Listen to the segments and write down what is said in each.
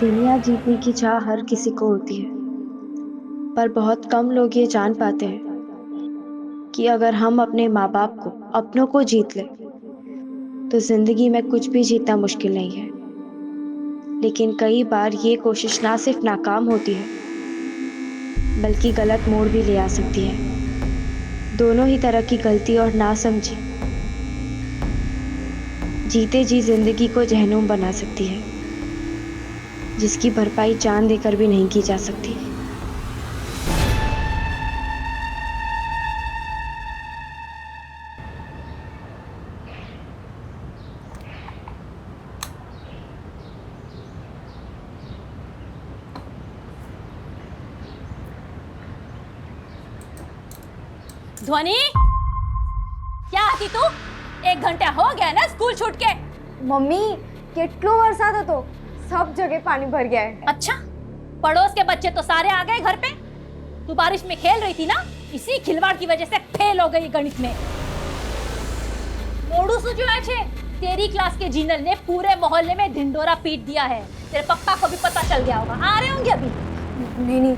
दुनिया जीतने की चाह हर किसी को होती है, पर बहुत कम लोग ये जान पाते हैं कि अगर हम अपने माँ बाप को, अपनों को जीत लें, तो जिंदगी में कुछ भी जीतना मुश्किल नहीं है। लेकिन कई बार ये कोशिश ना सिर्फ नाकाम होती है, बल्कि गलत मोड़ भी ले आ सकती है। दोनों ही तरह की गलती और नासमझी जीते जी जिंदगी को जहन्नुम बना सकती है, जिसकी भरपाई जान देकर भी नहीं की जा सकती। ध्वनि, क्या आती तू? 1 घंटा हो गया ना स्कूल छूट के। मम्मी કેટલો વરસાદ હતો, सब जगह पानी भर गया है। अच्छा, पड़ोस के बच्चे तो सारे आ गए घर पे। तू बारिश में खेल रही थी ना, इसी खिलवाड़ की वजह से फेल हो गई गणित में। मोड़ू सुजुआ छे, तेरी क्लास के जीनल ने पूरे मोहल्ले में ढिंडोरा पीट दिया है। तेरे पप्पा को भी पता चल गया होगा, आ रहे होंगे अभी। नहीं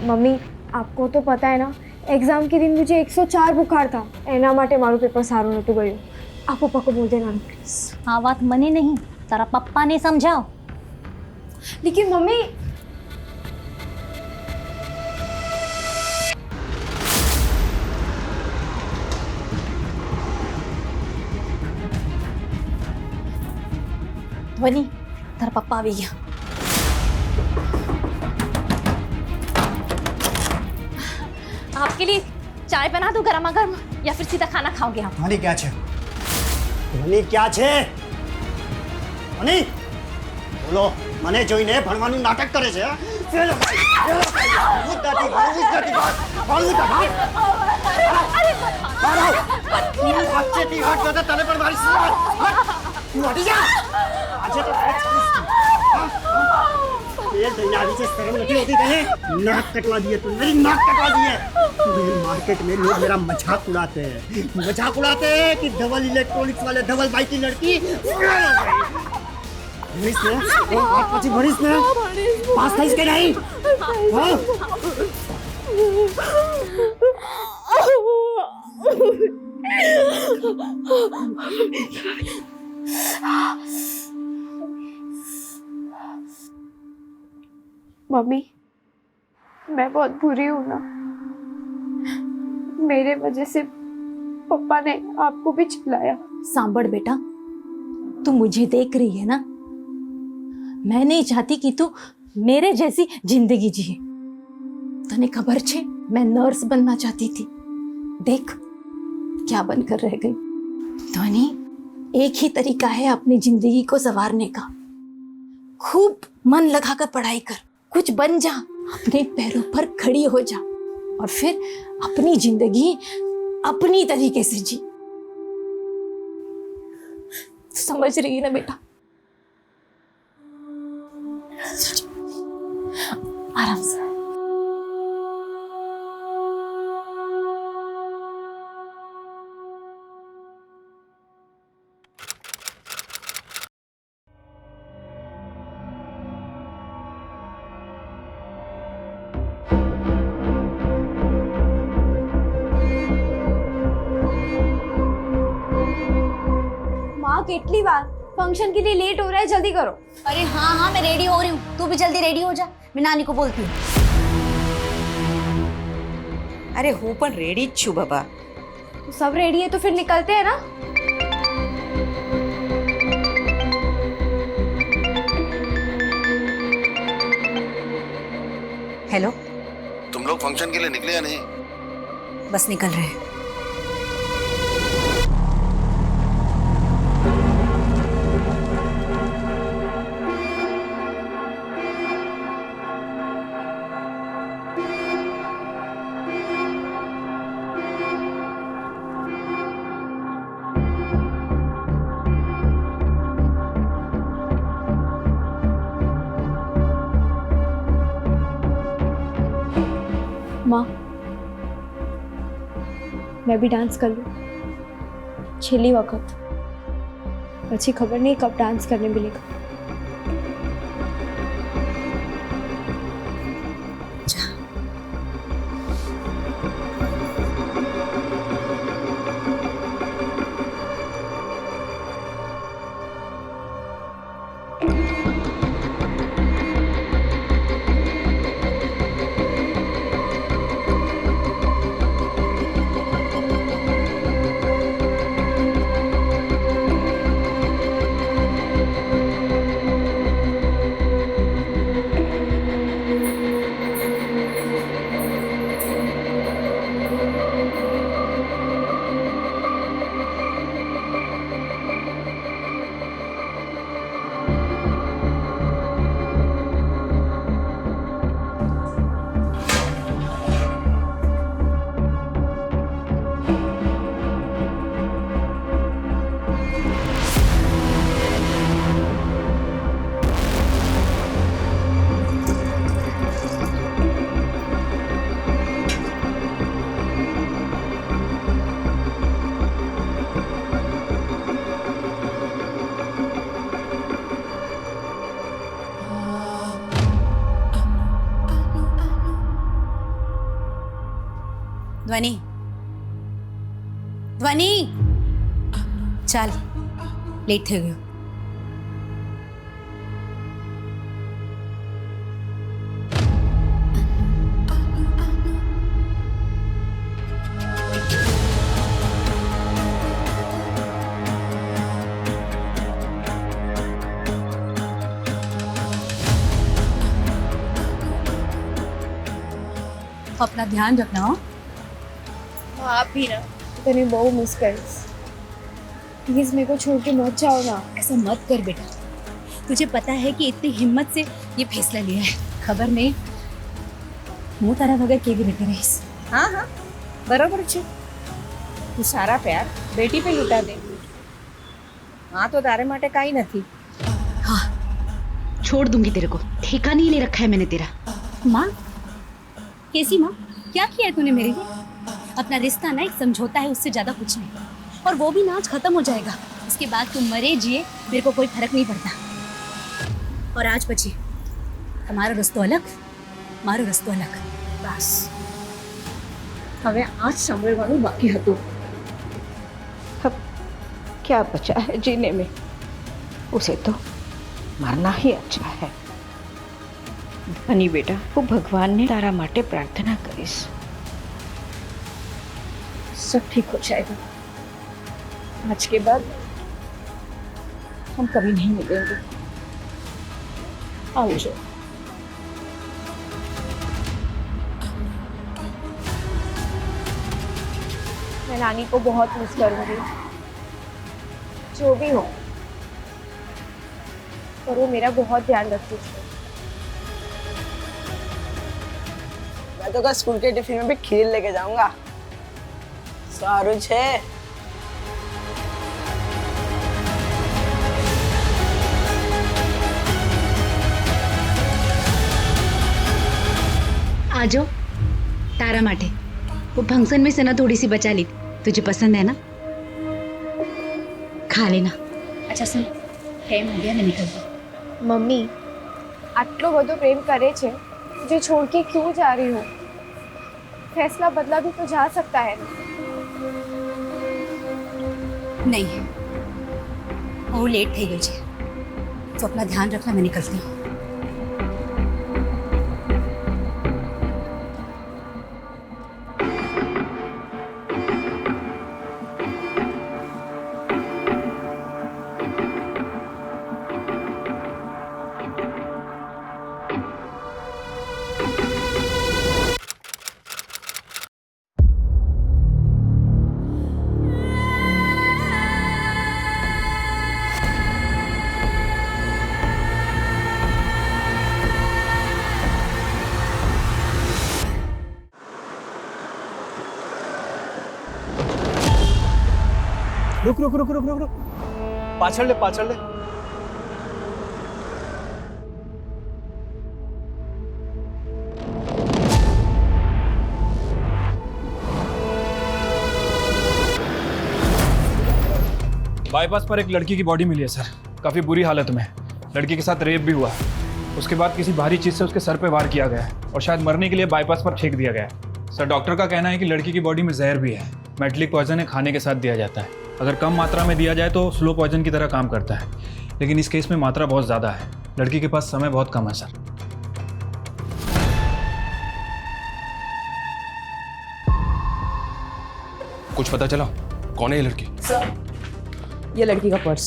मम्मी, आपको तो पता है ना, एग्जाम के दिन मुझे 104 बुखार था, एना माटे मारू पेपर सारू नतु गयो। आप पप्पा को बोल देना प्लीज। हाँ, बात मने नहीं, तारा पप्पा ने समझाओ। लेकिन मम्मी, ध्वनि, तारा पप्पा आ गया। आपके लिए चाय बना दूं गरमा गर्म, या फिर सीधा खाना खाओगे आप? ध्वनि क्या छे? ध्वनि क्या छे? ध्वनि बोलो, મને જોઈને ભણવાનું નાટક કરે છે? ફેલ મુદ્દાથી બચ્ચેથી હટ તો તને પણ મારી તું હટી જા। આજે તો ये दुनिया से शर्म नहीं होती कहीं? नाक कटवा दिए तुम, मेरी नाक कटवा दिए। मेरे मार्केट में लोग मेरा मजाक उड़ाते हैं कि धवल इलेक्ट्रॉनिक्स वाले धवल भाई की लड़की भरिस ने और પછી भरिस ने पास था इसके नहीं। हाँ मम्मी मैं बहुत बुरी हूँ ना, मेरे वजह से पापा ने आपको भी चिल्लाया। सांभड़ बेटा, तू मुझे देख रही है ना, मैं नहीं चाहती कि तू मेरे जैसी जिंदगी जिए। तने खबर छे, मैं नर्स बनना चाहती थी, देख क्या बनकर रह गई। ध्वनि, एक ही तरीका है अपनी जिंदगी को संवारने का, खूब मन लगाकर पढ़ाई कर, कुछ बन जा, अपने पैरों पर खड़ी हो जा, और फिर अपनी जिंदगी अपनी तरीके से जी। समझ रही है ना बेटा? आराम से। माँ कितनी बार, फंक्शन के लिए लेट हो रहा है, जल्दी करो। अरे हाँ हाँ, मैं रेडी हो रही हूँ, तू भी जल्दी रेडी हो जा। मैं नानी को बोलती हूँ। अरे हूँ पण रेडी ज छू बाबा। तो सब रेडी है तो फिर निकलते हैं ना। हेलो, तुम लोग फंक्शन के लिए निकले या नहीं? बस निकल रहे हैं। माँ, मैं भी डांस कर लूँ, छेली वक्त, अच्छी खबर नहीं कब डांस करने मिलेगा। ध्वनि, ध्वनि, चल लेट થઈ ગયો. अपना ध्यान रखना हो. आप भी ना तने बहुत मिस करीश. प्लीज मेरे को छोड़ के मत जाओ ना. ऐसा मत कर बेटा. तुझे पता है कि इतनी हिम्मत से ये फैसला लिया है. खबर नहीं હું તારા વગર કેવી રીતે રહીશ. हाँ हाँ बराबर છે. તું સારા પ્યાર બેટી पे લૂંટા દે. हाँ तो तारे માટે કાઈ નથી. हाँ छोड़ दूंगी तेरे को. ठेका नहीं ले रखा है मैंने तेरा. माँ कैसी माँ? क्या किया है तूने मेरे लिए? अपना रिश्ता ना एक समझौता है, उससे ज्यादा कुछ नहीं. और वो भी ना आज खत्म हो जाएगा. इसके बाद तुम मरे जिए मेरे को कोई फर्क नहीं पड़ता. और आज પછી તમારો રસ્તો અલગ, મારો રસ્તો અલગ. બસ હવે આજ સાંભળવાનું બાકી હતું. अब क्या बचा है जीने में? उसे तो मरना ही अच्छा है. धनी बेटा, वो भगवान ने तारा माटे प्रार्थना करीश. सब ठीक हो जाएगा. आज के बाद हम कभी नहीं मिलेंगे. आओ जो. मैं नानी को बहुत मिस करूंगी. जो भी हो, पर वो मेरा बहुत ध्यान रखती थी. मैं तो कल स्कूल के टिफिन में भी खीर लेके जाऊंगा. सारू छे. आ जाओ. तारा माटे वो फंक्शन में से ना थोड़ी सी बचा ली. तुझे पसंद है ना? खा लेना. अच्छा सुन, टाइम हो गया, मैं निकलती. मम्मी આટલો બધો પ્રેમ કરે છે, मुझे छोड़ के क्यों जा रही हो? फैसला बदला भी तो जा सकता है. नहीं वो लेट થઈ ગઈ છે, तो अपना ध्यान रखना. मैं निकलती हूँ. रुक रुक रुक रुक रुक रुक. पाछड़ ले पाछड़ ले. बाईपास पर एक लड़की की बॉडी मिली है सर. काफी बुरी हालत में. लड़की के साथ रेप भी हुआ है. उसके बाद किसी भारी चीज से उसके सर पे वार किया गया है और शायद मरने के लिए बाईपास पर फेंक दिया गया है. सर डॉक्टर का कहना है कि लड़की की बॉडी में जहर भी है. मेटलिक पॉइजन है, खाने के साथ दिया जाता है. अगर कम मात्रा में दिया जाए तो स्लो पॉइजन की तरह काम करता है, लेकिन इस केस में मात्रा बहुत ज़्यादा है. लड़की के पास समय बहुत कम है सर. कुछ पता चला कौन है ये लड़की? सर ये लड़की का पर्स.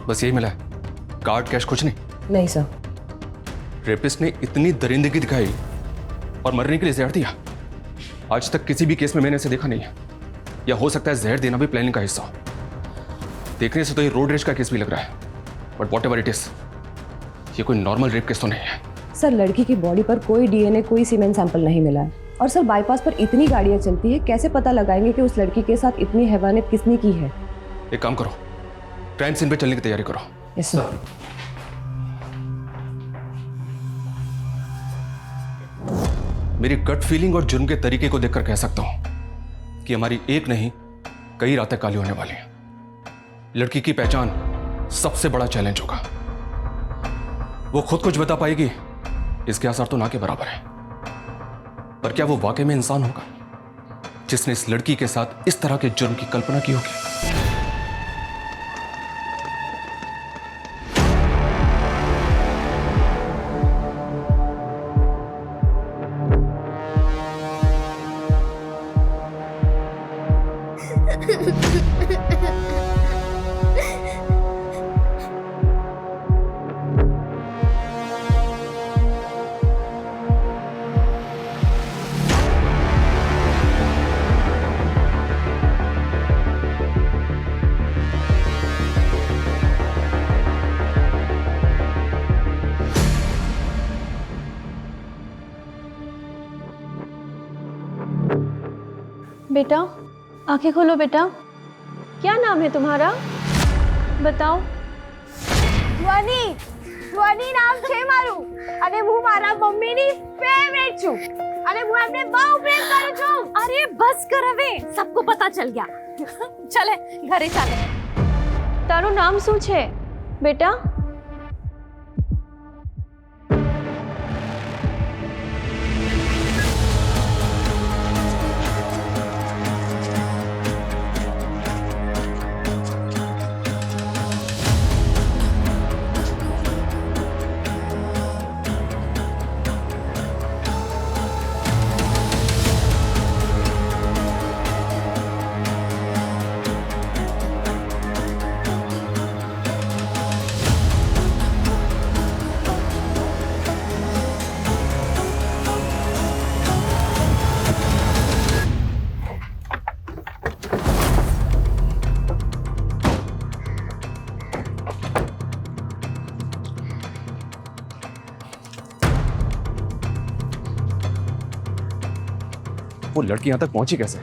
बस यही मिला है? कार्ड कैश कुछ नहीं? नहीं सर. रेपिस्ट ने इतनी दरिंदगी दिखाई और मरने के लिए जहर दिया. आज तक किसी भी केस में मैंने इसे देखा नहीं है. या हो सकता है जहर देना भी प्लानिंग का हिस्सा हो. देखने से तो ये रोड रेज का केस भी लग रहा है. बट व्हाटएवर इट इज, ये कोई नॉर्मल रेप केस तो नहीं है. सर लड़की की बॉडी पर कोई डीएनए, कोई सीमेंट सैंपल नहीं मिला है. और सर बाईपास पर इतनी गाड़ियां चलती है, कैसे पता लगाएंगे कि उस लड़की के साथ इतनी हैवानियत किसने की है? एक काम करो, क्राइम सीन पे चलने की तैयारी करो. Yes sir. मेरी गट फीलिंग और जुर्म के तरीके को देखकर कह सकता हूं कि हमारी एक नहीं कई रातें काली होने वाली हैं. लड़की की पहचान सबसे बड़ा चैलेंज होगा. वो खुद कुछ बता पाएगी, इसके आसार तो ना के बराबर है. पर क्या वो वाकई में इंसान होगा जिसने इस लड़की के साथ इस तरह के जुर्म की कल्पना की होगी? बेटा आंखें खोलो बेटा, क्या नाम है तुम्हारा बताओ? ધ્વનિ ધ્વનિ નામ છે મારું અને હું મારા મમ્મીની ફેવરેટ છું અને હું એમને બહુ પ્રેમ કરું છું. अरे बस कर હવે, सबको पता चल गया. चले घरे चाले. તારું નામ શું છે બેટા? वो लड़की यहां तक पहुंची कैसे?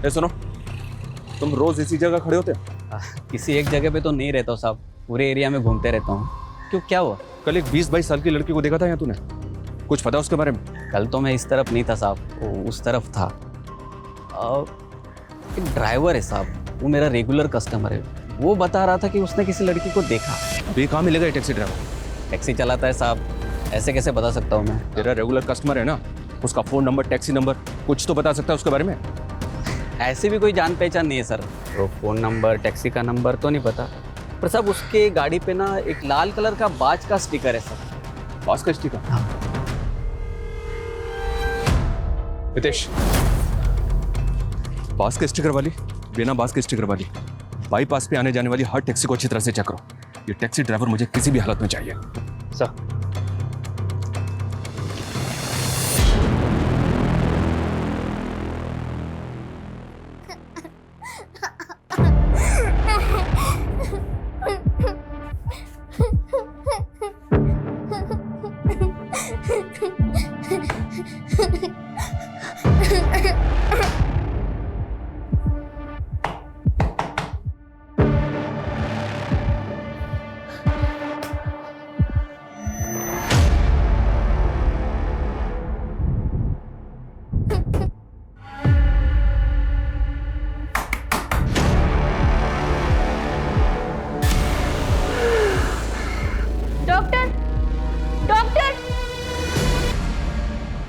ए सुनो, तुम रोज इसी जगह खड़े होते हो? किसी एक जगह पे तो नहीं रहता हूँ साहब, पूरे एरिया में घूमते रहता हूँ. क्यों, क्या हुआ? कल एक 20-22 साल की लड़की को देखा था यहाँ तूने, कुछ पता उसके बारे में? कल तो मैं इस तरफ नहीं था साहब, वो उस तरफ था. एक ड्राइवर है साहब, वो मेरा रेगुलर कस्टमर है. वो बता रहा था कि उसने किसी लड़की को देखा. अभी कहाँ मिलेगा ये टैक्सी ड्राइवर? टैक्सी चलाता है साहब, ऐसे कैसे बता सकता हूँ मैं? तेरा रेगुलर कस्टमर है ना, उसका फोन नंबर, टैक्सी नंबर कुछ तो बता सकता है उसके बारे में? ऐसी भी कोई जान पहचान नहीं है सर. वो फोन नंबर, टैक्सी का नंबर तो नहीं पता, पर साहब उसके गाड़ी पे ना एक लाल कलर का बाज का स्टिकर है सर. बाज का स्टिकर? हितेश, बाज के स्टिकर वाली, बिना बाज के स्टिकर वाली, बाईपास पे आने जाने वाली हर टैक्सी को अच्छी तरह से चेक करो. ये टैक्सी ड्राइवर मुझे किसी भी हालत में चाहिए. सर.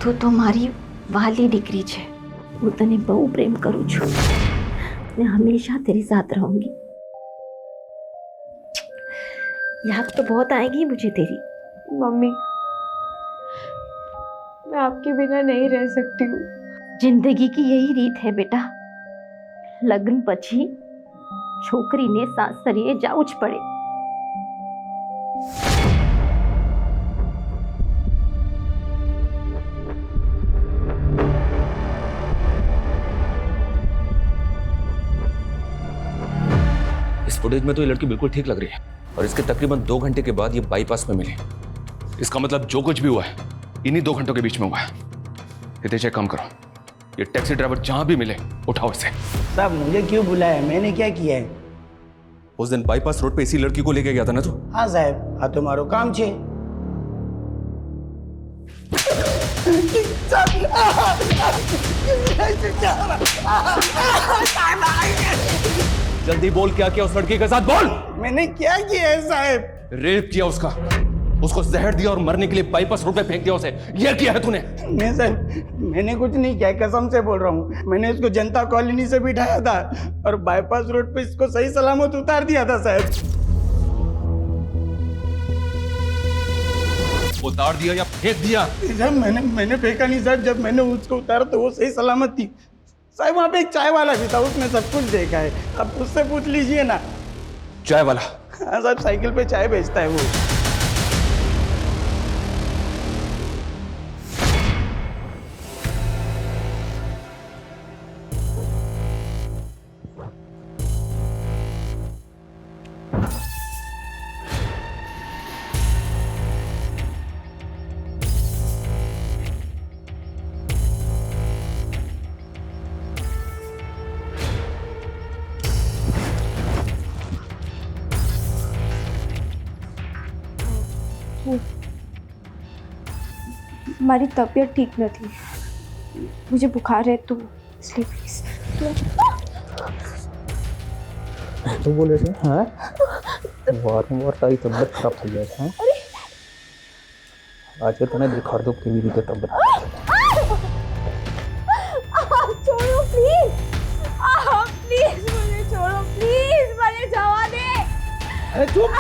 તું તો મારી વાલી દીકરી છે. હું તને બહુ પ્રેમ કરું છું. मैं हमेशा तेरे साथ रहूंगी. याद तो बहुत आएगी मुझे तेरी. मम्मी मैं आपके बिना नहीं रह सकती हूँ. जिंदगी की यही रीत है बेटा. लग्न પછી છોકરીને સાસરીએ જાવું જ પડે. इस फुटेज में तो ये लड़की बिल्कुल ठीक लग रही है और इसके तकरीबन 2 घंटे के बाद ये बाईपास में मिली. इसका मतलब जो कुछ भी हुआ है इन्हीं 2 घंटों के बीच में हुआ है. हितेश, एक काम करो, ये टैक्सी ड्राइवर जहां भी मिले उठाओ इसे. साहब मुझे क्यों बुलाया, मैंने क्या किया है? उस दिन बाईपास रोड पे इसी लड़की को लेके गया था ना तू? हाँ साहब, हाँ तो मारो काम छे. जल्दी बोल, क्या किया उस लड़की के साथ, बोल। मैंने क्या किया है साहब? रेप किया उसका, उसको जहर दिया और मरने के लिए बाईपास रोड पे फेंक दिया उसे, ये किया है तूने? नहीं सर, मैंने कुछ नहीं किया, कसम से बोल रहा हूँ। मैंने इसको जनता कॉलोनी से बिठाया था और बाईपास रोड पे इसको सही सलामत उतार दिया था साहब। उतार दिया या फेंक दिया? जब मैंने फेंका नहीं साहब, जब मैंने उसको उतारा तो वो सही सलामत थी साहब। वहाँ पे एक चाय वाला भी था, उसने सब कुछ देखा है, अब उससे पूछ लीजिए ना। चाय वाला? हाँ साहब, साइकिल पे चाय बेचता है वो। મારી તબિયત ठीक નથી, मुझे बुखार है तो इसलिए प्लीज तो बोले थे हाँ वारंवार तारी तबियत खराब થઈ જાય છે આજે તને દેખાડ દો કેવી રીતે તબિયત छोड़ो प्लीज, प्लीज मुझे छोड़ो, प्लीज मुझे जवा दे। अरे चुप।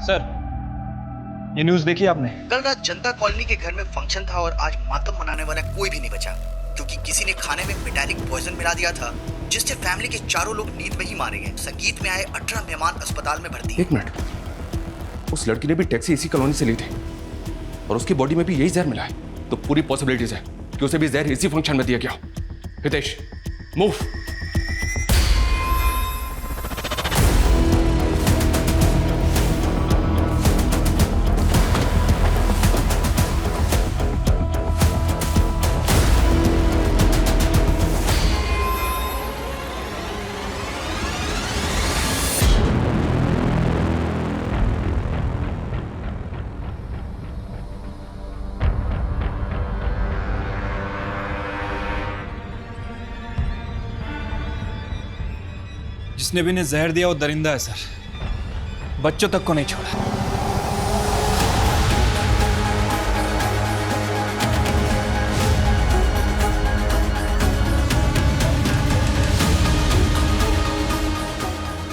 सर, ये न्यूज़ देखी आपने? कल रात जनता कॉलोनी के घर में फंक्शन था और आज मातम मनाने वाला कोई भी नहीं बचा, क्योंकि किसी ने खाने में मेटालिक पॉइजन मिला दिया था, जिससे फैमिली के चारों लोग नींद में ही मारे गए। संगीत में आए 18 मेहमान अस्पताल में भर्ती। एक मिनट, उस लड़की ने भी टैक्सी इसी कॉलोनी से ली थी और उसकी बॉडी में भी यही जहर मिला है, तो पूरी पॉसिबिलिटीज है कि उसे भी जहर इसी फंक्शन में दिया गया। हितेश, मूव। जिसने भी इन्हें जहर दिया वो दरिंदा है सर, बच्चों तक को नहीं छोड़ा।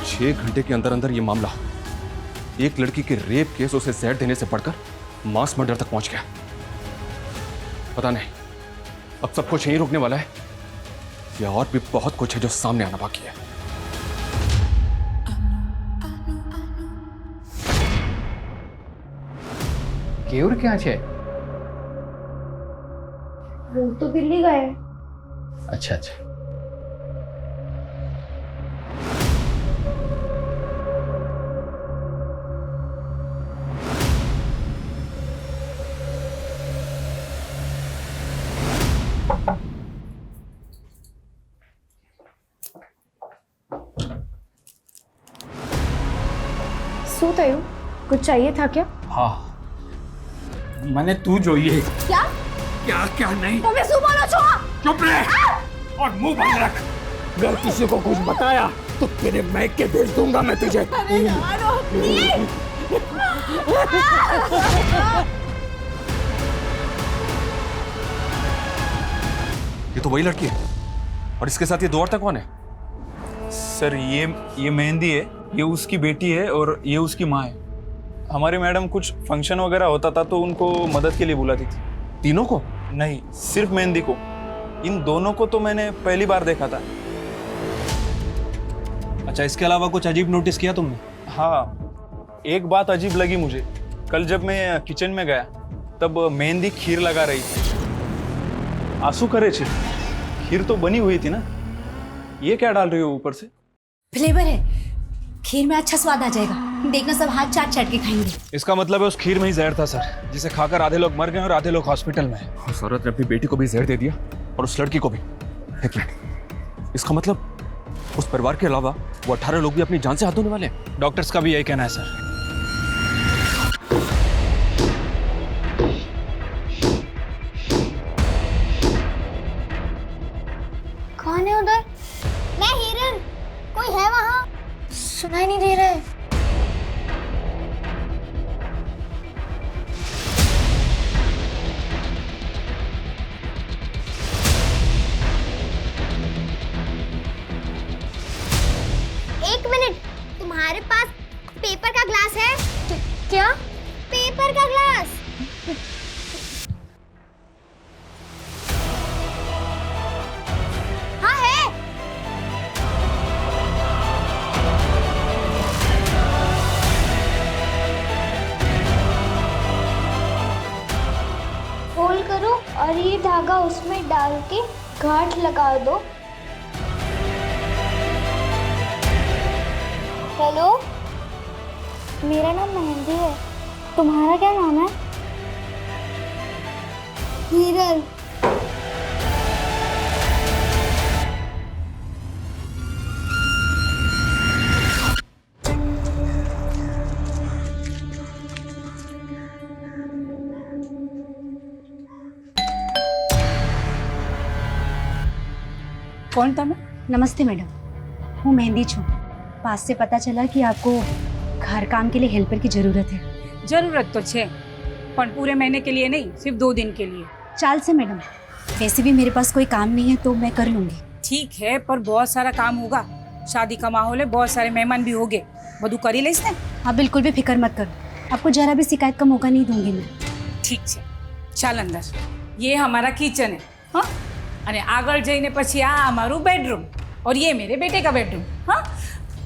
छह घंटे के अंदर अंदर ये मामला एक लड़की के रेप केस उसे जहर देने से बढ़कर मास मर्डर तक पहुंच गया। पता नहीं अब सब कुछ यहीं रुकने वाला है या और भी बहुत कुछ है जो सामने आना बाकी है। કેવું ક્યાં છે? वो तो दिल्ली गए। अच्छा अच्छा। શું થયું? कुछ चाहिए था क्या? हाँ मैंने तू જોઈએ। क्या क्या क्या नहीं? તમે શું બોલો છો? चुप रह और मुंह बंद रख। अगर किसी को कुछ बताया तो तेरे मैके भेज दूंगा मैं तुझे। अरे यारो प्लीज। ये तो वही लड़की है और इसके साथ ये दो औरतें कौन है? सर ये मेहंदी है, ये उसकी बेटी है और ये उसकी माँ है। हमारे मैडम कुछ फंक्शन वगैरह होता था तो उनको मदद के लिए बुलाती थी। तीनों को? नहीं, सिर्फ मेहंदी को। इन दोनों को तो मैंने पहली बार देखा था। अच्छा, इसके अलावा कुछ अजीब नोटिस किया तुमने? हाँ, एक बात अजीब लगी मुझे। कल जब मैं किचन में गया तब मेहंदी खीर लगा रही थी। आंसू करे छी, खीर तो बनी हुई थी ना, ये क्या डाल रही हो ऊपर से? फ्लेवर है, खीर में अच्छा स्वाद आ जाएगा, देखना सब हाथ चाट चाट के खाएंगे। इसका मतलब है उस खीर में ही जहर था सर, जिसे खाकर आधे लोग मर गए और आधे लोग हॉस्पिटल में। उस औरत ने अपनी बेटी को भी जहर दे दिया और उस लड़की को भी। एक मिनट, इसका मतलब उस परिवार के अलावा वो 18 लोग भी अपनी जान से हाथ धोने वाले हैं? डॉक्टर्स का भी यही कहना है सर। कौन है उधर? मैं हिरन, कोई है वहाँ? सुनाई नहीं दे रहा है। एक मिनट, तुम्हारे पास पेपर का ग्लास है? क्या? पेपर का ग्लास? हाँ है। फोल्ड करो और ये धागा उसमें डाल के गांठ लगा दो। हेलो, मेरा नाम मेहंदी है, तुम्हारा क्या नाम है? हिरल। कौन था मैं? नमस्ते मैडम, हूँ मेहंदी छू। पास से पता चला कि आपको घर काम के लिए हेल्पर की जरूरत है। जरूरत तो छे, पर पूरे महीने के लिए नहीं, सिर्फ 2 दिन के लिए। चाल से मैडम, वैसे भी मेरे पास कोई काम नहीं है तो मैं कर लूंगी। ठीक है, पर बहुत सारा काम होगा, शादी का माहौल है, बहुत सारे मेहमान भी होंगे, बधु करी ले इसने। आप बिल्कुल भी फिक्र मत करो, आपको जरा भी शिकायत का मौका नहीं दूंगी मैं। ठीक है, चल अंदर, ये हमारा किचन है। हाँ, अरे आगे जाइने पछी आ हमारू बेडरूम और ये मेरे बेटे का बेडरूम। हाँ,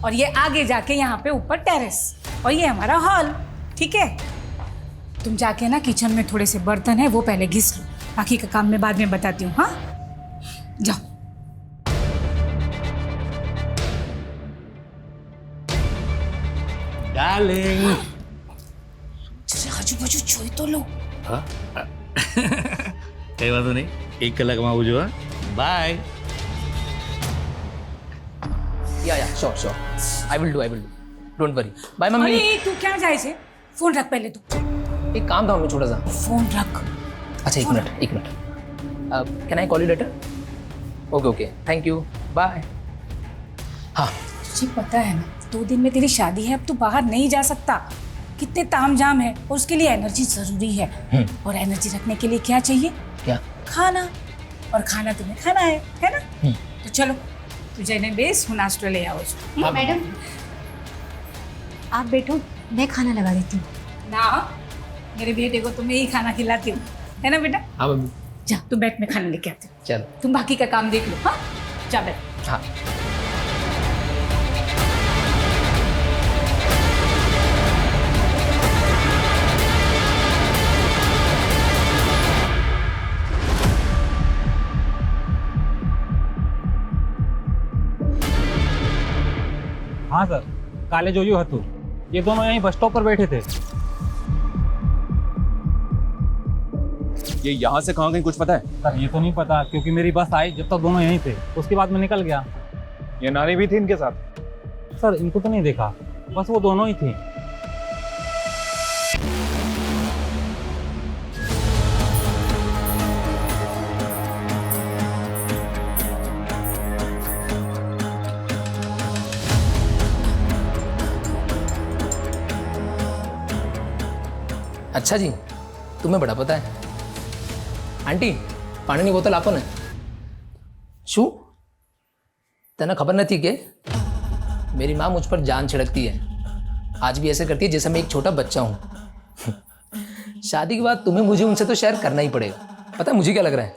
और ये आगे जाके यहाँ पे ऊपर टेरेस और ये हमारा हॉल। ठीक है, तुम जाके ना किचन में थोड़े से बर्तन है वो पहले घिस लो, बाकी का काम मैं बाद में बताती हूँ। हाँ, जाओ। डार्लिंग, आजू बाजू જોઈ તો લો। हाँ कई बात नहीं, 1 કલાક में आवજો। हाँ, bye. Yeah sure, I will do, don't worry. Bye mummy. अरे तू क्या जाए छे? फोन रख पहले तू। एक काम था मम्मी, छोटा सा। फोन रख। अच्छा एक minute, can I call you later? Okay, thank you, bye. हाँ, तुझे पता है ना, 2 दिन में तेरी शादी है, अब तू बाहर नहीं जा सकता, कितने तामझाम है और उसके लिए एनर्जी जरूरी है। और एनर्जी रखने के लिए क्या चाहिए? क्या? खाना, और खाना तुम्हें खाना है ना? तो चलो, तुझे ने बेस हूँ नाश्ता ले आओ। मैडम आप बैठो, मैं खाना लगा देती हूँ। ना, मेरे बेटे को तो मैं ही खाना खिलाती हूँ, है ना बेटा? हाँ मम्मी। जा, तू बैठ, में खाना लेके आती हूँ। चलो, तुम बाकी का काम देख लो। हाँ, जा बैठ। हाँ। हाँ सर, काले जोयू हतु, ये दोनों यहीं बस स्टॉप पर बैठे थे। ये यहाँ से कहाँ गई कुछ पता है? सर ये तो नहीं पता, क्योंकि मेरी बस आई जब तक दोनों यहीं थे, उसके बाद मैं निकल गया। ये नानी भी थी इनके साथ? सर इनको तो नहीं देखा, बस वो दोनों ही थी। अच्छा जी, तुम्हें बड़ा पता है। आंटी, पानी की बोतल आपो ने। शू तना खबर नहीं थी कि मेरी माँ मुझ पर जान छिड़कती है, आज भी ऐसे करती है जैसे मैं एक छोटा बच्चा हूँ। शादी के बाद तुम्हें मुझे उनसे तो शेयर करना ही पड़ेगा। पता है मुझे क्या लग रहा है?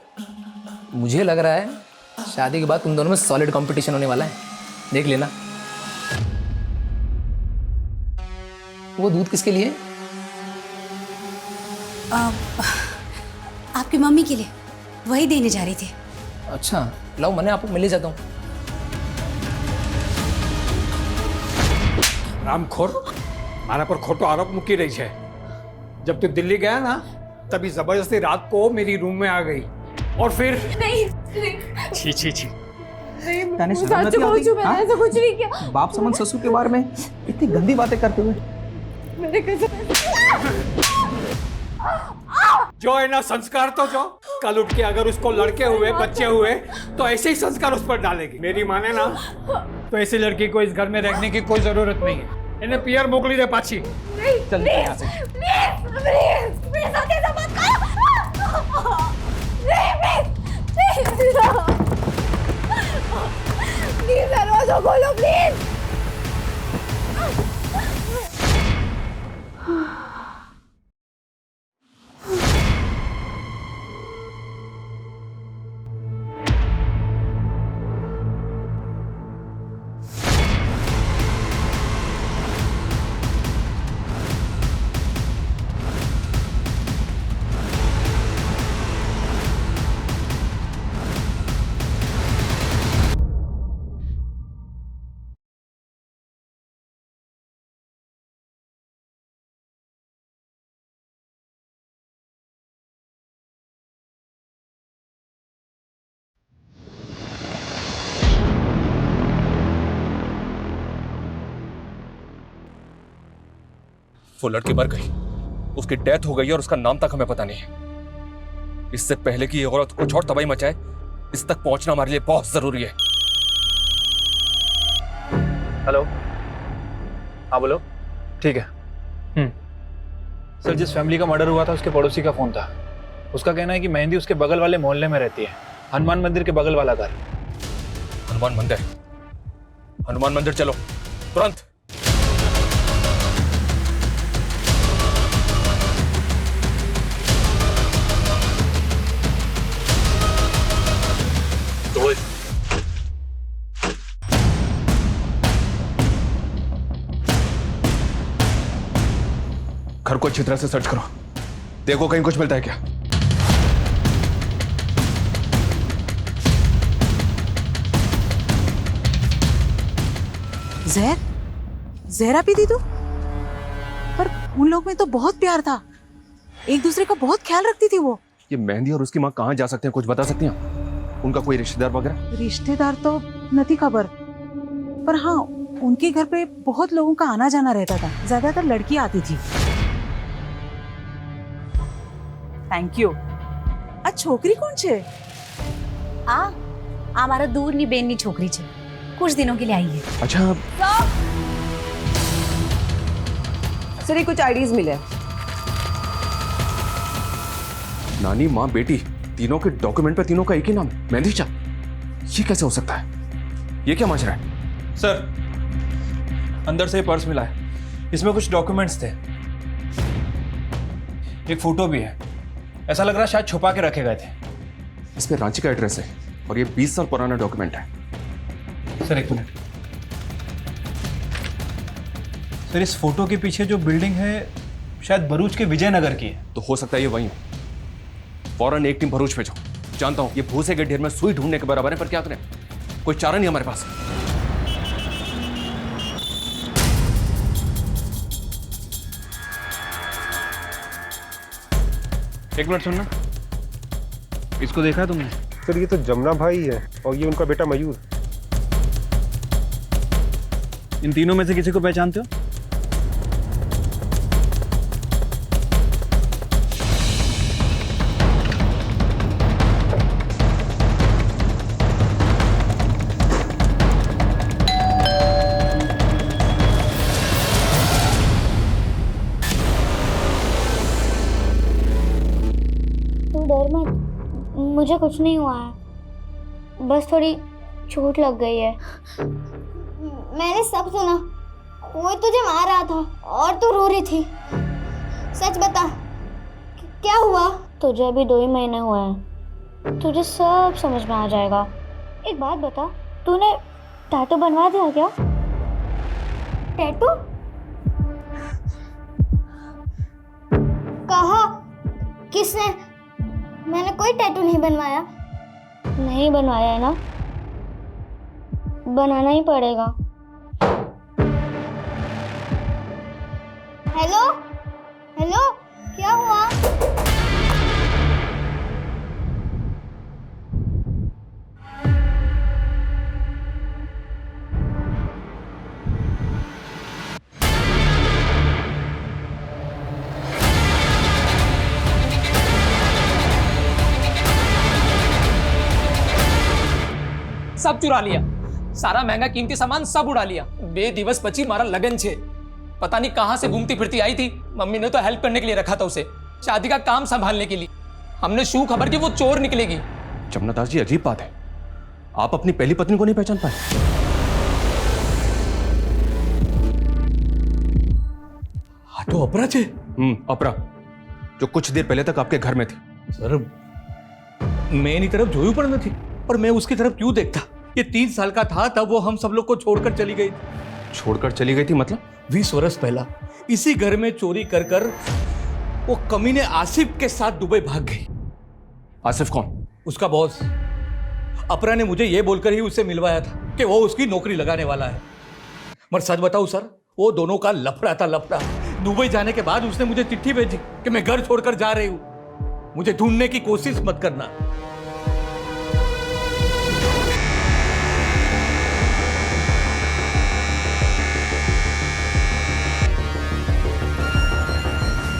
मुझे लग रहा है शादी के बाद तुम दोनों में सॉलिड कंपटीशन होने वाला है, देख लेना। वो दूध किसके लिए? आपकी मम्मी के लिए वही देने जा रही थी। अच्छा लाओ, मैंने आपको मिले जाता हूँ। रामखोर मारा पर खोटो आरोप मुकी रही है। जब तू दिल्ली गया ना तभी जबरदस्ती रात को मेरी रूम में आ गई और फिर नहीं छी छी छी मैं सच बोल चुकी, मैंने ऐसा कुछ नहीं किया। बाप समझ ससुर के बारे में इतनी गंदी बातें करते हुए मेरे कसम। जो है ना संस्कार तो जो कल उठ के अगर उसको लड़के हुए बच्चे हुए तो ऐसे ही संस्कार उस पर डालेगी। मेरी माने ना तो ऐसी लड़की को इस घर में रहने की कोई जरूरत नहीं है। इन्हें पियर मोकली दे पाची। चल यहाँ से। प्लीज ऐसा मत करो। प्लीज दरवाजा खोलो प्लीज। वो लड़की मर गई, उसकी डेथ हो गई और उसका नाम तक हमें पता नहीं है। इससे पहले कि ये औरत कुछ और तबाही मचाए, इस तक पहुंचना हमारे लिए बहुत जरूरी है। हेलो, हाँ बोलो। ठीक है। सर, जिस फैमिली का मर्डर हुआ था उसके पड़ोसी का फोन था। उसका कहना है कि मेहंदी उसके बगल वाले मोहल्ले में रहती है, हनुमान मंदिर के बगल वाला घर। हनुमान मंदिर? हनुमान मंदिर चलो तुरंत। घर को अच्छी तरह से सर्च करो, देखो कहीं कुछ मिलता है क्या। जहरा पी थी तू? पर उन लोग में तो बहुत प्यार था, एक दूसरे का बहुत ख्याल रखती थी वो। ये मेहंदी और उसकी माँ कहाँ जा सकते हैं, कुछ बता सकती हैं? उनका कोई रिश्तेदार वगैरह? रिश्तेदार तो नहीं खबर, पर हाँ उनके घर पे बहुत लोगों का आना जाना रहता था, ज्यादातर लड़की आती थी। Thank you. आ छोकरी कौन छे? हमारा दूर बेननी छोकरी छे, कुछ दिनों के लिए आई है। अच्छा सर, कुछ आईडीज मिले। नानी माँ बेटी तीनों के डॉक्यूमेंट पे तीनों का एक ही नाम है, मेहंदी चा। ये कैसे हो सकता है? ये क्या माजरा है? सर, अंदर से पर्स मिला है, इसमें कुछ डॉक्यूमेंट्स थे, एक फोटो भी है। ऐसा लग रहा है शायद छुपा के रखे गए थे। इस पे रांची का एड्रेस है और ये 20 साल पुराना डॉक्यूमेंट है। सर एक मिनट। सर, इस फोटो के पीछे जो बिल्डिंग है शायद भरूच के विजयनगर की है। तो हो सकता है ये वही हो। फौरन एक टीम भरूच भेजो। जानता हूं ये भूसे के ढेर में सुई ढूंढने के बराबर है, पर क्या करें, कोई चारा नहीं हमारे पास। एक मिनट सुनना, इसको देखा है तुमने? सर ये तो जमुना भाई है और ये उनका बेटा मयूर। इन तीनों में से किसी को पहचानते हो? डर मत, मुझे कुछ नहीं हुआ है, बस थोड़ी चोट लग गई है। मैंने सब सुना, वो तुझे मार रहा था और तू रो रही थी। सच बता, क्या हुआ? तुझे अभी 2 ही महीने हुए हैं, तुझे सब समझ में आ जाएगा। एक बात बता, तूने टैटू बनवा दिया क्या? टैटू? कहाँ? किसने? मैंने कोई टैटू नहीं बनवाया। नहीं बनवाया है ना? बनाना ही पड़ेगा। हेलो हेलो, क्या हुआ? सब चुरा लिया, सारा महंगा कीमती सामान सब उड़ा लिया। बे दिवस बची मारा लगन छे। पता नहीं कहां से घूमती फिरती आई थी। मम्मी ने तो हेल्प करने के लिए रखा था उसे, शादी का काम संभालने के लिए। हमने शू खबर की वो चोर निकलेगी। जमुना दास जी, अजीब बात है, आप अपनी पहली पत्नी को नहीं पहचान पाए? हाँ तो अपरा छे। अपरा, जो कुछ देर पहले तक आपके घर में थी। सर, मैं एनी तरफ जोयू पर न थी, पर मैं उसकी तरफ क्यों देखता? ये 3 साल का था तब वो हम सब लोग को छोड़कर चली गई थी। छोड़कर चली गई थी मतलब? 20 वर्ष पहला इसी घर में चोरी कर कर वो कमीने आसिफ के साथ दुबई भाग गई। आसिफ कौन? उसका बॉस। अपरा ने मुझे ये बोलकर ही उससे मिलवाया था कि वो उसकी नौकरी लगाने वाला है। मगर सच बताऊं सर, वो दोनों का लफड़ा था, लफड़ा। दुबई जाने के बाद उसने मुझे चिट्ठी भेजी कि मैं घर छोड़कर जा रही हूं, मुझे ढूंढने की कोशिश मत करना।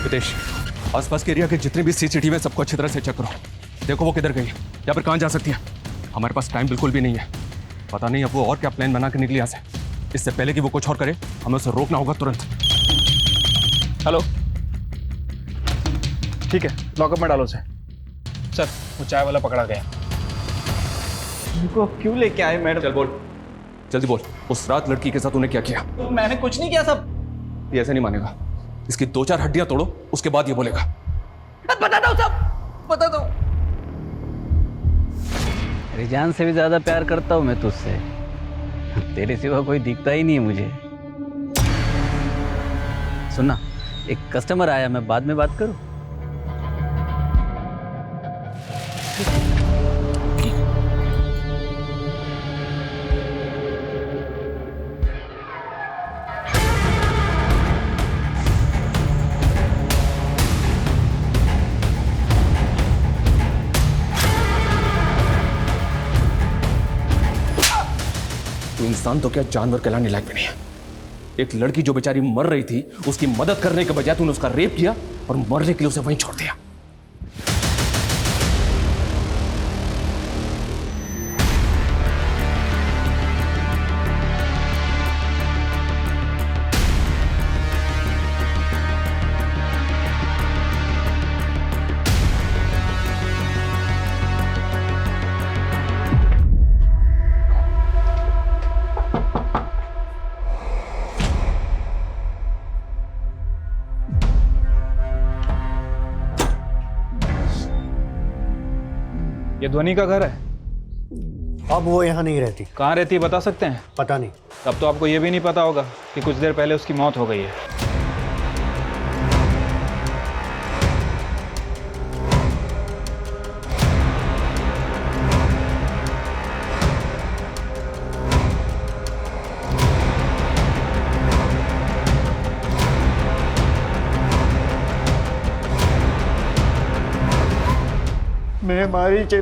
हितेश, आसपास के एरिया के जितने भी सीसीटीवी है सबको अच्छी तरह से चेक करो। देखो वो किधर गई है या फिर कहां जा सकती है। हमारे पास टाइम बिल्कुल भी नहीं है। पता नहीं अब वो और क्या प्लान बना के निकली यहाँ से। इससे पहले कि वो कुछ और करे, हमें उसे रोकना होगा तुरंत। हेलो, ठीक है, लॉकअप में डालो उसे। सर, वो चाय वाला पकड़ा गया। उनको क्यों लेके आए मैडम? चल बोल, जल्दी बोल, उस रात लड़की के साथ तूने क्या किया? मैंने कुछ नहीं किया सब। ये ऐसे नहीं मानेगा। इसकी 2-4 हड्डियां तोड़ो, उसके बाद ये बोलेगा। बता दो सब, बता दो। तेरी जान से भी ज्यादा प्यार करता हूं मैं तुझसे। तेरे सिवा कोई दिखता ही नहीं है मुझे। सुनना, एक कस्टमर आया, मैं बाद में बात करूं? इंसान तो क्या जानवर कहलाने लायक भी नहीं है। एक लड़की जो बेचारी मर रही थी, उसकी मदद करने के बजाय तूने उसका रेप किया और मरने के लिए उसे वहीं छोड़ दिया। ये ध्वनि का घर है? अब वो यहाँ नहीं रहती। कहाँ रहती है बता सकते हैं? पता नहीं। तब तो आपको ये भी नहीं पता होगा कि कुछ देर पहले उसकी मौत हो गई है। मैं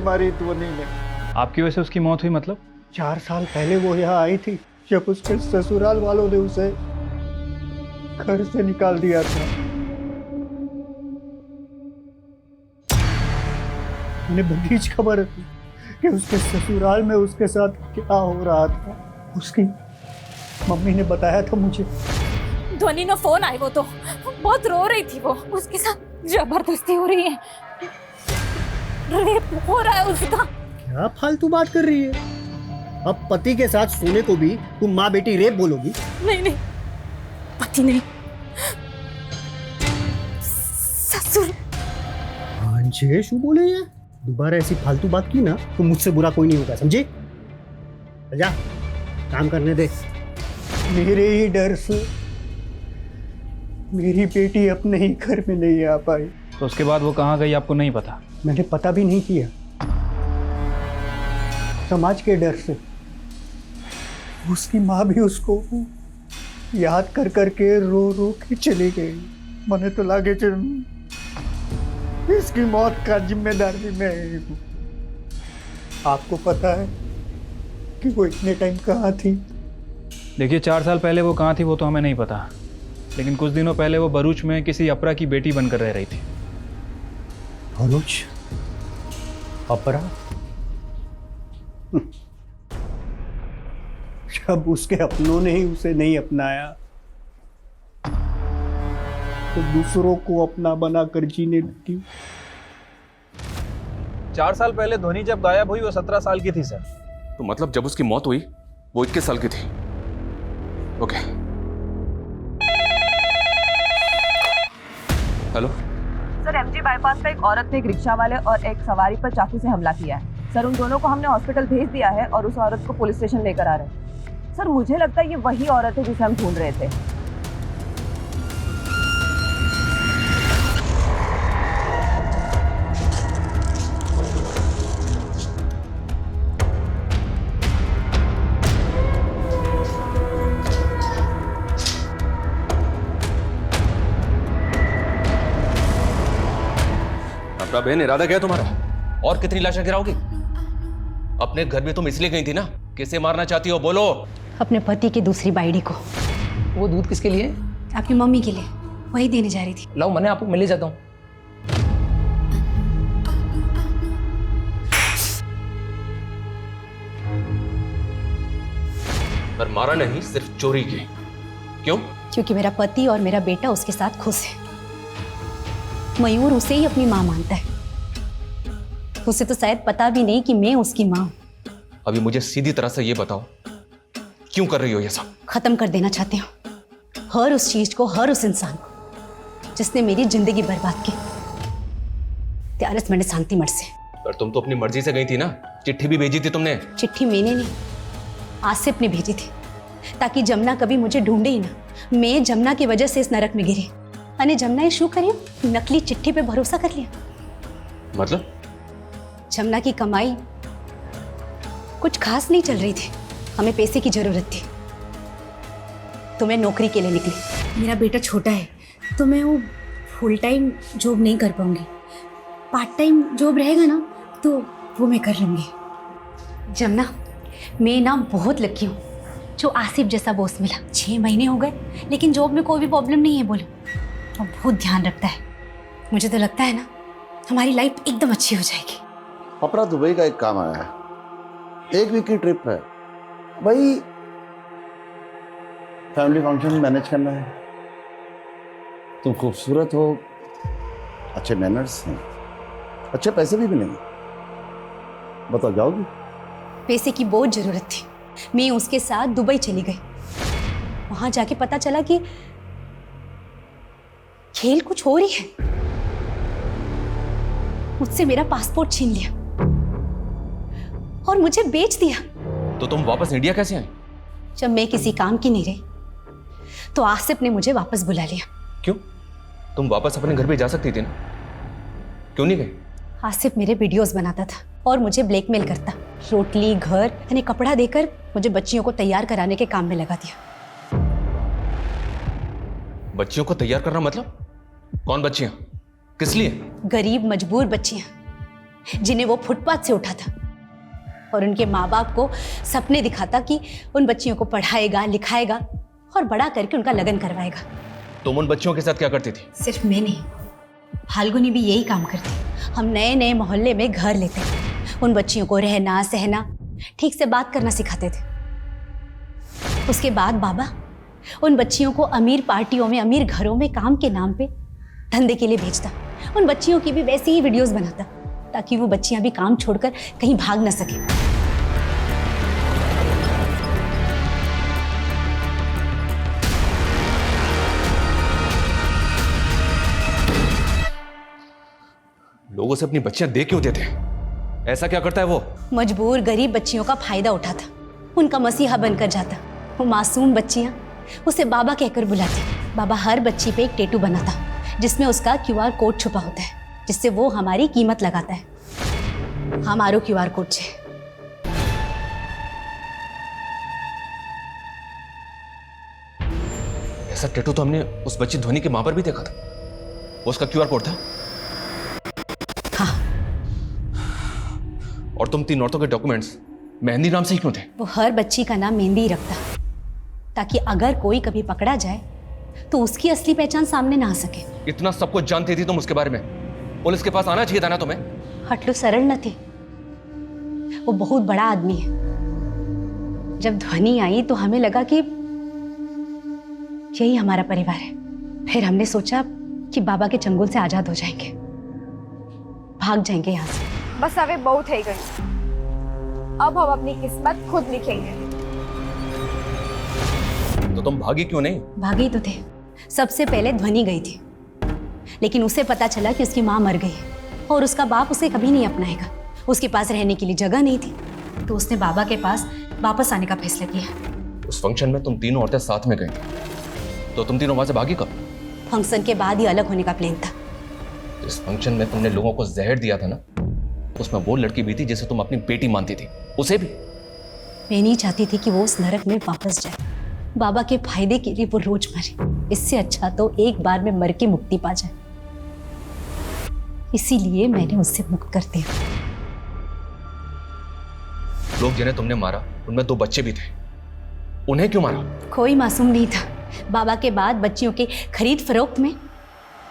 मारी ध्वनि ने। आपकी वजह से उसकी मौत हुई मतलब? 4 साल पहले वो यहाँ आई थी, जब उसके ससुराल वालों ने उसे घर से निकाल दिया था। उन्हें बड़ी खबर थी कि उसके ससुराल में उसके साथ क्या हो रहा था। उसकी मम्मी ने बताया था मुझे। ध्वनि ने फोन आई, वो तो बहुत रो रही थी। वो उसके साथ जबरदस्ती हो रही है, रेप हो रहा है उसका। क्या फालतू बात कर रही है? अब पति के साथ सोने को भी तुम माँ बेटी रेप बोलोगी? नहीं नहीं, पति नहीं, ससुर। अंजे शू बोले ये? दोबारा ऐसी फालतू बात की ना तो मुझसे बुरा कोई नहीं होगा, समझे? जा काम करने दे। मेरे ही डर से मेरी बेटी अपने ही घर में नहीं आ पाई। तो उसके बाद वो कहाँ गई आपको नहीं पता? मैंने पता भी नहीं किया, समाज के डर से। उसकी माँ भी उसको याद कर करके रो रो के चली गई। मैंने तो लागे इसकी मौत का जिम्मेदार भी मैं ही हूँ। आपको पता है कि वो इतने टाइम कहाँ थी? देखिए 4 साल पहले वो कहाँ थी वो तो हमें नहीं पता, लेकिन कुछ दिनों पहले वो भरूच में किसी अपरा की बेटी बनकर रह रही थी। भरूच? अपरा? जब उसके अपनों ने ही उसे नहीं अपनाया तो दूसरों को अपना बनाकर जीने लगी। 4 साल पहले धोनी जब गायब हुई वो 17 साल की थी सर। तो मतलब जब उसकी मौत हुई वो 21 साल की थी। Okay. Hello sir, MG bypass पर एक औरत ने एक रिक्शा वाले और एक सवारी पर चाकू से हमला किया है। सर, उन दोनों को हमने हॉस्पिटल भेज दिया है और उस औरत को पुलिस स्टेशन लेकर आ रहे हैं। सर, मुझे लगता है ये वही औरत है जिसे हम ढूंढ रहे थे। अपना बहन, इरादा क्या है तुम्हारा? और कितनी लाशें गिराओगी? अपने घर में तुम इसलिए गई थी ना, किसे मारना चाहती हो बोलो? अपने पति की दूसरी बाइडी को। वो दूध किसके लिए? अपनी मम्मी के लिए, वही देने जा रही थी। लाओ, मैंने आपको मिल जाता हूँ। पर मारा नहीं, सिर्फ चोरी की। क्यों? क्योंकि मेरा पति और मेरा बेटा उसके साथ खुश है। मयूर उसे ही अपनी माँ मानता है। उसे तो शायद पता भी नहीं कि मैं उसकी माँ हूं। अभी मुझे सीधी तरह से ये बताओ, क्यों कर रही हो ये सब? खत्म कर देना चाहती हूँ हर उस चीज को, हर उस इंसान को जिसने मेरी जिंदगी बर्बाद की। त्यारस मैंने शांति मठ से। पर तुम तो अपनी मर्जी से गई थी ना, चिट्ठी भी भेजी थी तुमने। चिट्ठी मैंने नहीं, आसिफ ने भेजी थी, ताकि जमुना कभी मुझे ढूंढे ही ना। मैं जमुना की वजह से इस नरक में गिरी। अने जमुना ये शू करियो? नकली चिट्ठी पे भरोसा कर लिया। मतलब? जमुना की कमाई कुछ खास नहीं चल रही थी, हमें पैसे की जरूरत थी, तो मैं नौकरी के लिए निकली। मेरा बेटा छोटा है तो मैं वो फुल टाइम जॉब नहीं कर पाऊंगी। पार्ट टाइम जॉब रहेगा ना तो वो मैं कर लूंगी। जमुना, मैं ना बहुत लकी हूँ जो आसिफ जैसा बॉस मिला। 6 महीने हो गए लेकिन जॉब में कोई भी प्रॉब्लम नहीं है बोलो, और बहुत ध्यान रखता है। मुझे तो लगता है ना हमारी लाइफ एकदम अच्छी हो जाएगी। अपरा दुबई का एक काम आया है, 1 वीक की ट्रिप है भाई। फैमिली फंक्शन मैनेज करना है। तुम खूबसूरत हो, अच्छे मैनर्स हैं, अच्छे पैसे भी मिलेंगे। बताओ, जाओगी? पैसे की बहुत जरूरत थी। मैं उसके साथ दुबई चली गई। वहां जाके पता चला कि खेल कुछ और ही है। मुझसे मेरा पासपोर्ट छीन लिया और मुझे बेच दिया। तो तुम वापस इंडिया कैसे आई? जब मैं किसी काम की नहीं रही तो आसिफ ने मुझे वापस बुला लिया। क्यों? तुम वापस अपने घर पे जा सकती थी ना, क्यों नहीं गई? आसिफ मेरे वीडियोस बनाता था और मुझे ब्लैकमेल करता। रोटली, घर यानी कपड़ा देकर मुझे बच्चियों को तैयार कराने के काम में लगा दिया। बच्चियों को तैयार करना मतलब? कौन बच्चियां? किस लिए? गरीब मजबूर बच्चियां जिन्हें वो फुटपाथ से उठा था, और उनके माँ बाप को सपने दिखाता कि उन बच्चियों को पढ़ाएगा, लिखाएगा और बड़ा करके उनका लगन करवाएगा। तुम उन बच्चियों के साथ क्या करती थी? सिर्फ मैं नहीं, फाल्गुनी भी यही काम करती। हम नए नए मोहल्ले में घर लेते, उन बच्चियों को रहना सहना, ठीक से बात करना सिखाते थे। उसके बाद बाबा उन बच्चियों को अमीर पार्टियों में, अमीर घरों में काम के नाम पे धंधे के लिए भेजता। उन बच्चियों की भी वैसे ही वीडियोस बनाता ताकि वो बच्चियां भी काम छोड़कर कहीं भाग ना सके। लोगों से अपनी बच्चियां दे क्यों देते? ऐसा क्या करता है वो? मजबूर गरीब बच्चियों का फायदा उठाता, उनका मसीहा बनकर जाता। वो मासूम बच्चियां उसे बाबा कहकर बुलाती। बाबा हर बच्ची पे एक टैटू बनाता, जिसमें उसका क्यूआर कोड छुपा होता है, जिससे वो हमारी कीमत लगाता है। हमारो क्यूआर कोड छे। ऐसा टैटू तो हमने उस बच्ची ध्वनि के मां पर भी देखा था। वो उसका क्यूआर कोड था। हाँ। और तुम 3 औरतों के डॉक्यूमेंट्स मेहंदी नाम से ही क्यों थे? वो हर बच्ची का नाम मेहंदी ही रखता, ताकि अगर कोई कभी पकड़ा जाए तो उसकी असली पहचान सामने ना आ सके। इतना सब कुछ जानती थी तुम उसके बारे में, पुलिस के पास आना चाहिए था ना तुम्हें। हटलू सरल न थे, वो बहुत बड़ा आदमी है। जब ध्वनि आई तो हमें लगा कि यही हमारा परिवार है। फिर हमने सोचा कि बाबा के चंगुल से आजाद हो जाएंगे, भाग जाएंगे यहाँ से। बस हमें बहुत है गई, अब हम अपनी किस्मत खुद लिखेंगे। तो तुम भागी क्यों नहीं? भागी तो थे। सबसे पहले ध्वनि गई थी, लेकिन उसे पता चला कि उसकी माँ मर गई है और उसका बाप उसे कभी नहीं अपनाएगा। उसके पास रहने के लिए जगह नहीं थी, तो उसने बाबा के पास वापस आने का फैसला किया। उस फंक्शन में तुम तीनों औरतें साथ में गई, तो तुम तीनों वहां से भागी कब? फंक्शन के बाद ही अलग होने का प्लान था। तो इस फंक्शन में तुमने लोगों को जहर दिया था ना, उसमें वो लड़की भी थी जिसे तुम अपनी बेटी मानती थी, उसे भी। मैं नहीं चाहती थी कि वो उस नरक में वापस जाए। बाबा के फायदे के लिए वो रोज मरे, इससे अच्छा तो एक बार में मर के मुक्ति पा जाए। इसीलिए मैंने उससे मुक्त कर दिया। लोग जिन्हें तुमने मारा उनमें 2 बच्चे भी थे, उन्हें क्यों मारा? कोई मासूम नहीं था। बाबा के बाद बच्चियों के खरीद फरोख्त में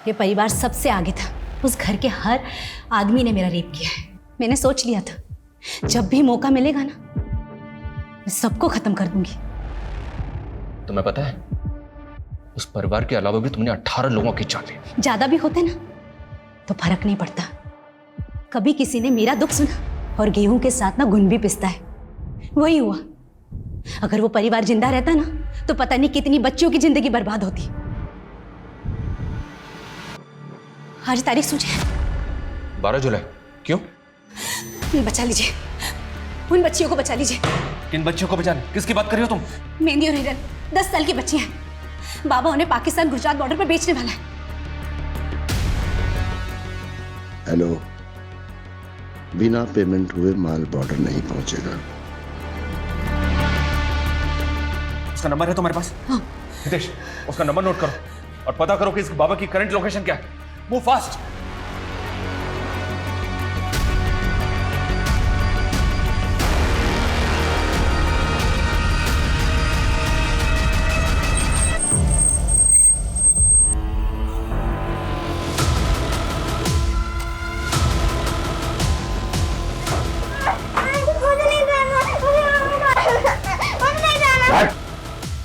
ये परिवार सबसे आगे था। उस घर के हर आदमी ने मेरा रेप किया है। मैंने सोच लिया था जब भी मौका मिलेगा ना, मैं सबको खत्म कर दूंगी। तुम्हें पता है, उस परिवार के अलावा भी तुमने 18 लोगों की जान ली। ज्यादा भी होते ना तो फर्क नहीं पड़ता। कभी किसी ने मेरा दुख सुना, और गेहूं के साथ ना घुन भी पिसता है, वही हुआ। अगर वो परिवार जिंदा रहता ना तो पता नहीं कितनी बच्चियों की जिंदगी बर्बाद होती। आज तारीख सोचे 12 जुलाई। क्यों? बचा लीजिए, उन बच्चियों को बचा लीजिए। किन बच्चियों को बचाने? किसकी बात कर रही हो तुम? मेहंदी और हिरन 10 साल की बच्ची हैं। बाबा उन्हें पाकिस्तान गुजरात बॉर्डर पर बेचने वाला है। हेलो, बिना पेमेंट हुए माल बॉर्डर नहीं पहुंचेगा। उसका नंबर है तुम्हारे पास? हाँ। हितेश, उसका नंबर नोट करो और पता करो कि इस बाबा की करंट लोकेशन क्या है। Move fast.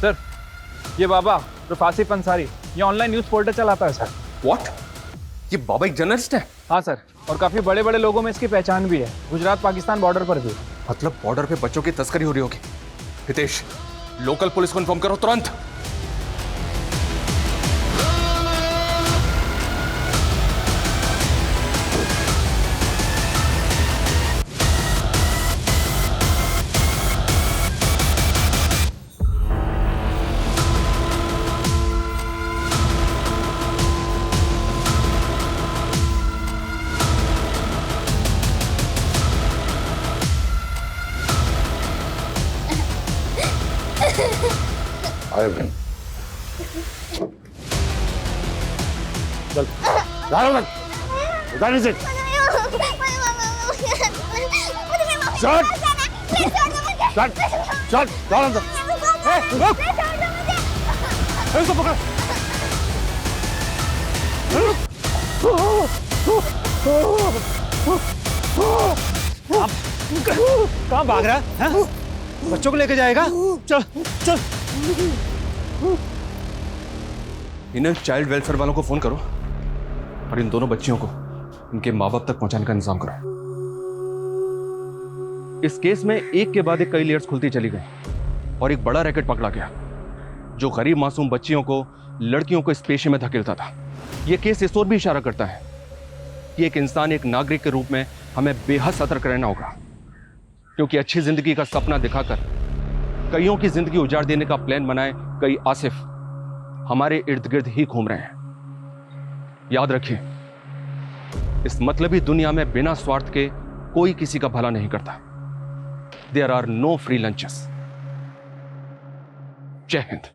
सर, ये बाबा रफासिफ अंसारी, ये ऑनलाइन न्यूज़ पोर्टल चलाता है सर। व्हाट? ये बाबा एक जर्नलिस्ट है? हाँ सर, और काफी बड़े बड़े लोगों में इसकी पहचान भी है, गुजरात पाकिस्तान बॉर्डर पर भी। मतलब बॉर्डर पे बच्चों की तस्करी हो रही होगी। हितेश, लोकल पुलिस को इन्फॉर्म करो तुरंत। चल, उतार नीचे। शॉट, शॉट, शॉट, डाल अंदर। रुक, इसको पकड़। कहाँ भाग रहा है? बच्चों को लेके जाएगा? चल, चल। इन्हें चाइल्ड वेलफेयर वालों को फोन करो और इन दोनों बच्चियों को इनके माँ बाप तक पहुंचाने का इंतजाम करो। इस केस में एक के बाद एक कई लेयर्स खुलती चली गई और एक बड़ा रैकेट पकड़ा गया जो गरीब मासूम बच्चियों को, लड़कियों को इस पेशे में धकेलता था। यह केस इस ओर भी इशारा करता है कि एक इंसान, एक नागरिक के रूप में हमें बेहद सतर्क रहना होगा, क्योंकि अच्छी जिंदगी का सपना दिखाकर कईयों की जिंदगी उजाड़ देने का प्लान बनाए कई आसिफ हमारे इर्द गिर्द ही घूम रहे हैं। याद रखिए, इस मतलबी दुनिया में बिना स्वार्थ के कोई किसी का भला नहीं करता। There are no free lunches. जय हिंद।